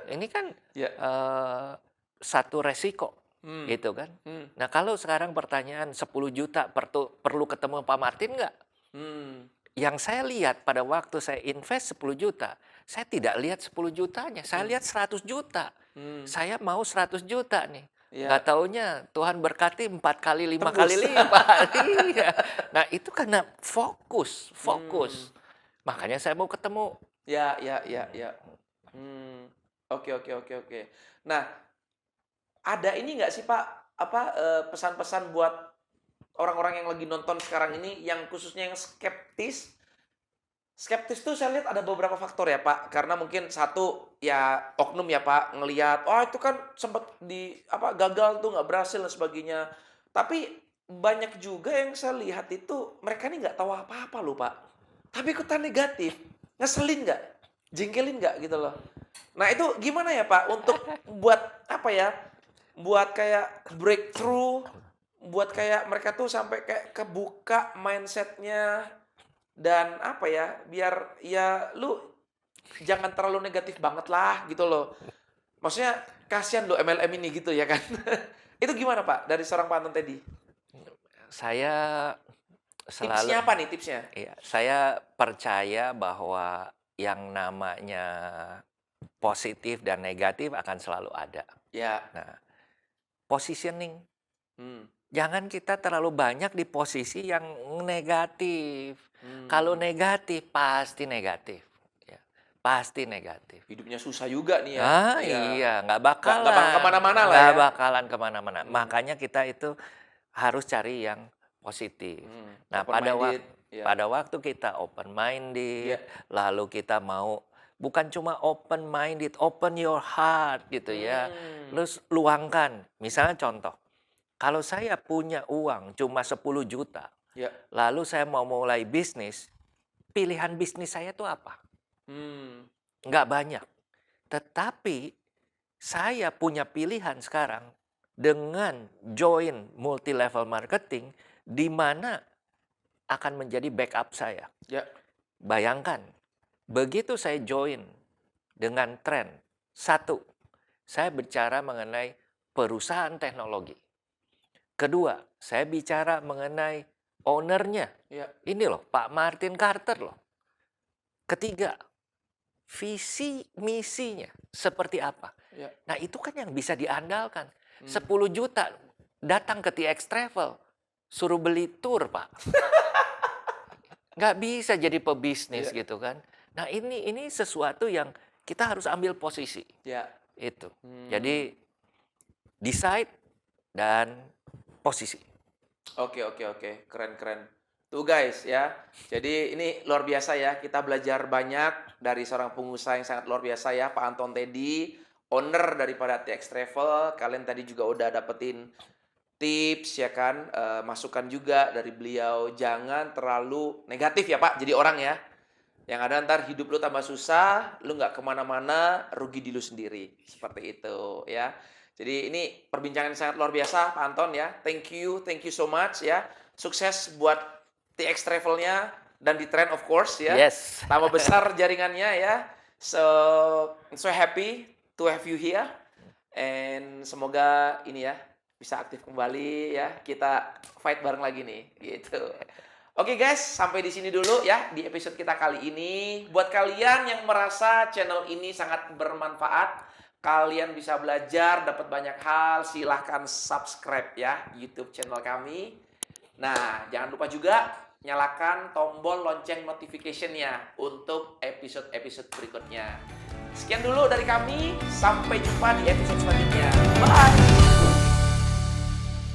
Ini kan, Iya. eee, satu resiko, Hmm, gitu kan. hmm, Nah, kalau sekarang pertanyaan 10 juta perlu ketemu Pak Martin nggak? hmm, Yang saya lihat pada waktu saya invest 10 juta, saya tidak lihat 10 jutanya, saya hmm, lihat 100 juta. hmm. Saya mau 100 juta nih. Nggak Iya, taunya Tuhan berkati 4 kali, 5 kali tembus. lipat. Iya. Nah, itu karena fokus Hmm, fokus. Makanya saya mau ketemu. ya, ya, ya, ya. Hmm, oke, oke, oke, oke. Nah, ada ini nggak sih, Pak, apa, pesan-pesan buat orang-orang yang lagi nonton sekarang ini, yang khususnya yang skeptis. Skeptis tuh saya lihat ada beberapa faktor ya, Pak. Karena mungkin satu, ya oknum ya, Pak, ngelihat, "Wah, itu kan sempet gagal tuh, nggak berhasil dan sebagainya." Tapi banyak juga yang saya lihat itu, mereka ini nggak tahu apa-apa loh, Pak. Tapi ikutan negatif. Ngeselin nggak? Jengkelin nggak gitu loh. Nah, itu gimana ya, Pak, untuk buat apa ya, buat kayak breakthrough, buat kayak mereka tuh sampai kayak kebuka mindsetnya dan apa ya, biar ya lu jangan terlalu negatif banget lah gitu loh. Maksudnya kasihan lo MLM ini gitu ya kan. Itu gimana Pak dari seorang Pak Anton tadi? Saya selalu Tipsnya apa nih tipsnya? Iya, saya percaya bahwa yang namanya positif dan negatif akan selalu ada. Ya, Nah, positioning. hmm, Jangan kita terlalu banyak di posisi yang negatif. Kalau mmm, negatif, pasti negatif. Ya, pasti negatif. hidupnya susah juga nih ya. Ah, Iya, iya, nggak nggak bakal bakalan, kemana-mana lah nggak ya. bakalan kemana-mana. Mmm, Makanya kita itu harus cari yang positif. Nah, open minded, ya, pada waktu kita open iya, minded, lalu kita mau bukan cuma open minded, open your heart gitu ya. mmm, Terus luangkan. Misalnya contoh, kalau saya punya uang cuma 10 juta, iya, lalu saya mau mulai bisnis, pilihan bisnis saya tuh apa? mmm, Nggak banyak. Tetapi saya punya pilihan sekarang dengan join multi level marketing di mana akan menjadi backup saya. iya, Bayangkan, begitu saya join dengan tren, satu, saya bicara mengenai perusahaan teknologi. Kedua, saya bicara mengenai ownernya. iya, Ini loh, Pak Martin Carter loh. Ketiga, visi misinya seperti apa. iya, Nah, itu kan yang bisa diandalkan. mmm, 10 juta datang ke TX Travel, suruh beli tour, Pak. Nggak bisa jadi pebisnis iya, gitu kan. Nah, ini sesuatu yang kita harus ambil posisi, iya, itu. mmm, Jadi decide dan posisi. Oke, oke, oke. Keren, keren. Tuh guys ya. Jadi ini luar biasa ya. Kita belajar banyak dari seorang pengusaha yang sangat luar biasa ya, Pak Anton Teddy, owner daripada TX Travel. Kalian tadi juga udah dapetin tips ya kan, masukan juga dari beliau. Jangan terlalu negatif ya Pak, jadi orang ya. Yang ada ntar hidup lu tambah susah, lu nggak kemana-mana, rugi di lu sendiri. Seperti itu ya. Jadi ini perbincangan yang sangat luar biasa Pak Anton ya. Thank you so much ya. Sukses buat TX Travel-nya dan di Trend of course ya. Yes. Tambah besar jaringannya ya. So happy to have you here. And semoga ini ya bisa aktif kembali ya. Kita fight bareng lagi nih gitu. Oke guys, sampai di sini dulu ya di episode kita kali ini. Buat kalian yang merasa channel ini sangat bermanfaat, kalian bisa belajar, dapat banyak hal, silahkan subscribe ya YouTube channel kami. Nah, jangan lupa juga nyalakan tombol lonceng notification-nya untuk episode-episode berikutnya. Sekian dulu dari kami, sampai jumpa di episode selanjutnya. Bye!